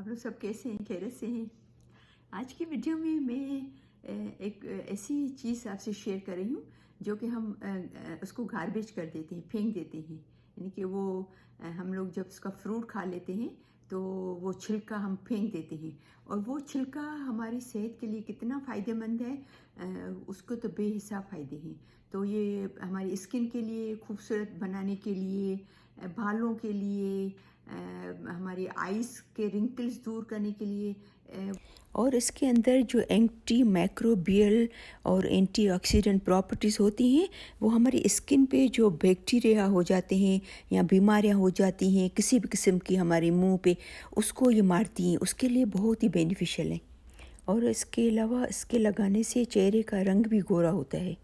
आप लोग सब कैसे हैं, खैरियत से हैं। आज की वीडियो में मैं एक ऐसी चीज़ आपसे शेयर कर रही हूँ जो कि हम उसको गार्बेज कर देते हैं, फेंक देते हैं। यानी कि वो हम लोग जब उसका फ्रूट खा लेते हैं तो वो छिलका हम फेंक देते हैं, और वो छिलका हमारी सेहत के लिए कितना फ़ायदेमंद है, उसको तो बेहिसाब फ़ायदे हैं। तो ये हमारी स्किन के लिए, खूबसूरत बनाने के लिए, बालों के लिए, हमारी आइज़ के रिंकल्स दूर करने के लिए, और इसके अंदर जो एंटी माइक्रोबियल और एंटीऑक्सीडेंट प्रॉपर्टीज़ होती हैं वो हमारी स्किन पे जो बैक्टीरिया हो जाते हैं या बीमारियां हो जाती हैं किसी भी किस्म की हमारे मुंह पे, उसको ये मारती हैं। उसके लिए बहुत ही बेनिफिशियल है। और इसके अलावा इसके लगाने से चेहरे का रंग भी गोरा होता है।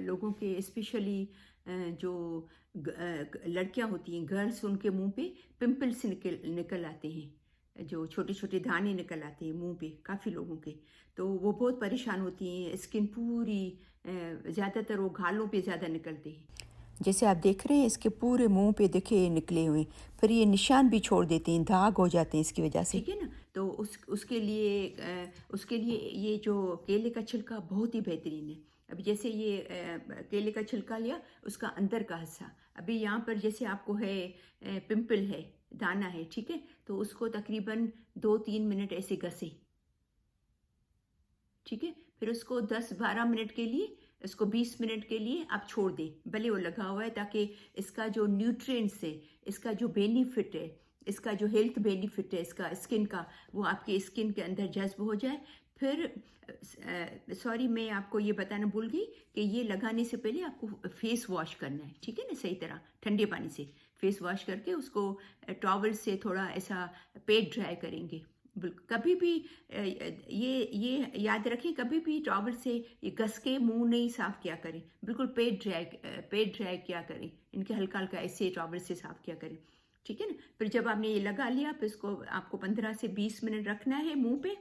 लोगों के स्पेशली जो लड़कियां होती हैं, गर्ल्स, उनके मुंह पे पिंपल्स निकल आते हैं, जो छोटे छोटे दाने निकल आते हैं मुंह पे काफ़ी लोगों के। तो वो बहुत परेशान होती हैं, स्किन पूरी ज़्यादातर वो गालों पे ज़्यादा निकलते हैं। जैसे आप देख रहे हैं इसके पूरे मुंह पे देखे निकले हुए, फिर ये निशान भी छोड़ देते हैं, दाग हो जाते हैं इसकी वजह से, ठीक है ना। तो उसके लिए ये जो केले का छिलका बहुत ही बेहतरीन है। अब जैसे ये केले का छिलका लिया, उसका अंदर का हिस्सा, अभी यहाँ पर जैसे आपको है पिंपल है, दाना है, ठीक है, तो उसको तकरीबन 2-3 मिनट ऐसे घसें, ठीक है। फिर उसको 10-12 मिनट के लिए, इसको 20 मिनट के लिए आप छोड़ दें, भले वो लगा हुआ है, ताकि इसका जो न्यूट्रिएंट्स है, इसका जो बेनिफिट है, इसका जो हेल्थ बेनिफिट है इसका स्किन का, वो आपकी स्किन के अंदर जज्ब हो जाए। फिर सॉरी, मैं आपको ये बताना भूल गई कि ये लगाने से पहले आपको फेस वॉश करना है, ठीक है ना, सही तरह ठंडे पानी से फेस वॉश करके उसको टॉवल से थोड़ा ऐसा पेट ड्राई करेंगे। कभी भी ये याद रखें, कभी भी टॉवल से ये घस के मुंह नहीं साफ़ किया करें, बिल्कुल पेट ड्राई किया करें, इनके हल्का हल्का ऐसे टॉवल से साफ़ किया करें, ठीक है ना। फिर जब आपने ये लगा लिया, फिर इसको आपको 15 से 20 मिनट रखना है मुंह पे,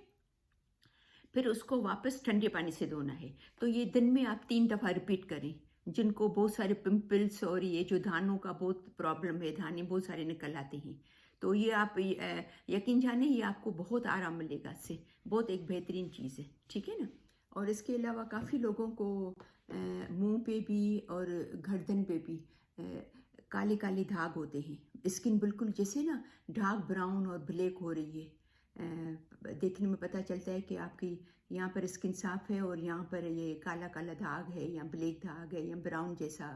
फिर उसको वापस ठंडे पानी से धोना है। तो ये दिन में आप 3 दफ़ा रिपीट करें। जिनको बहुत सारे पिंपल्स और ये जो दानों का बहुत प्रॉब्लम है, दाने बहुत सारे निकल आते हैं, तो ये आप यकीन जाने, ये आपको बहुत आराम मिलेगा इससे, बहुत एक बेहतरीन चीज़ है, ठीक है ना। और इसके अलावा काफ़ी लोगों को मुंह पे भी और गर्दन पे भी काले काले दाग होते हैं। स्किन बिल्कुल जैसे ना डार्क ब्राउन और ब्लैक हो रही है, देखने में पता चलता है कि आपकी यहाँ पर स्किन साफ़ है और यहाँ पर ये काला काला दाग है या ब्लैक दाग है या ब्राउन जैसा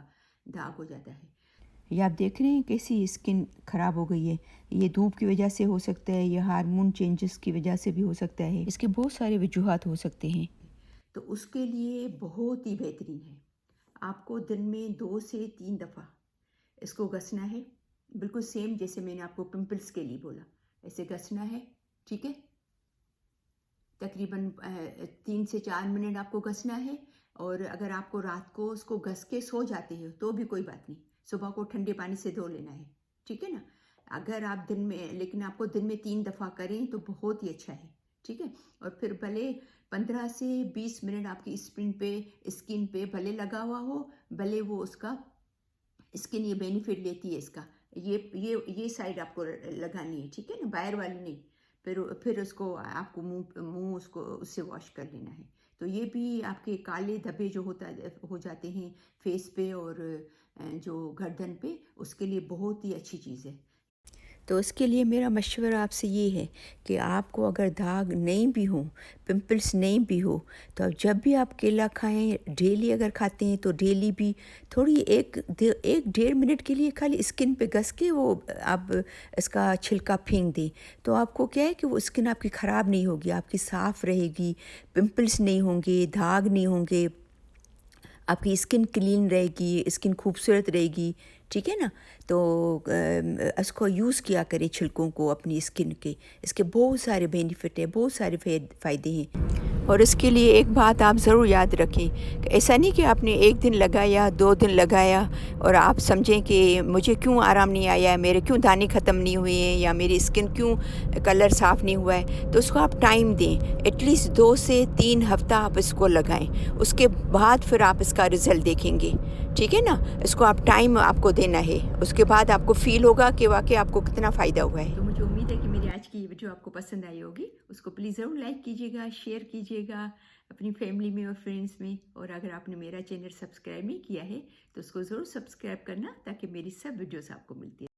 दाग हो जाता है। ये आप देख रहे हैं कैसी स्किन ख़राब हो गई है। ये धूप की वजह से हो सकता है, ये हार्मोन चेंजेस की वजह से भी हो सकता है, इसके बहुत सारे वजूहात हो सकते हैं। तो उसके लिए बहुत ही बेहतरीन है, आपको दिन में 2 से 3 दफ़ा इसको घसना है, बिल्कुल सेम जैसे मैंने आपको पिंपल्स के लिए बोला, ऐसे घसना है, ठीक है। तकरीबन 3 से 4 मिनट आपको घसना है। और अगर आपको रात को उसको घस के सो जाते हो तो भी कोई बात नहीं, सुबह को ठंडे पानी से धो लेना है, ठीक है ना। अगर आप दिन में, लेकिन आपको दिन में 3 दफ़ा करें तो बहुत ही अच्छा है, ठीक है। और फिर भले 15 से 20 मिनट आपकी स्किन पे भले लगा हुआ हो, भले वो उसका स्किन ये बेनिफिट लेती है इसका, ये साइड आपको लगानी है, ठीक है ना, बाहर वाली नहीं। फिर उसको आपको मुंह उसको उससे वॉश कर लेना है। तो ये भी आपके काले धब्बे जो हो जाते हैं फेस पे और जो गर्दन पे, उसके लिए बहुत ही अच्छी चीज़ है। तो इसके लिए मेरा मशवरा आपसे ये है कि आपको अगर दाग नहीं भी हो, पिंपल्स नहीं भी हो, तो आप जब भी आप केला खाएं, डेली अगर खाते हैं तो डेली भी थोड़ी 1-1.5 मिनट के लिए खाली स्किन पे घस के वो आप इसका छिलका फेंक दें। तो आपको क्या है कि वो स्किन आपकी ख़राब नहीं होगी, आपकी साफ़ रहेगी, पिंपल्स नहीं होंगे, दाग नहीं होंगे, आपकी स्किन क्लीन रहेगी, स्किन खूबसूरत रहेगी, ठीक है ना। तो इसको यूज़ किया करें छिलकों को अपनी स्किन के, इसके बहुत सारे बेनिफिट है, बहुत सारे फ़ायदे हैं। और इसके लिए एक बात आप ज़रूर याद रखें कि ऐसा नहीं कि आपने 1 दिन लगाया, 2 दिन लगाया और आप समझें कि मुझे क्यों आराम नहीं आया है, मेरे क्यों दाने ख़त्म नहीं हुए हैं या मेरी स्किन क्यों कलर साफ़ नहीं हुआ है। तो उसको आप टाइम दें, एटलीस्ट 2 से 3 हफ़्ता आप इसको लगाएं, उसके बाद फिर आप इसका रिज़ल्ट देखेंगे, ठीक है ना। इसको आप टाइम आपको देना है, उसके बाद आपको फ़ील होगा कि वाकई आपको कितना फ़ायदा हुआ है। तो मुझे उम्मीद है कि मेरी आज की ये वीडियो आपको पसंद आई होगी, उसको प्लीज़ ज़रूर लाइक कीजिएगा, शेयर कीजिएगा अपनी फैमिली में और फ्रेंड्स में। और अगर आपने मेरा चैनल सब्सक्राइब नहीं किया है तो उसको ज़रूर सब्सक्राइब करना, ताकि मेरी सब वीडियोस आपको मिलती है।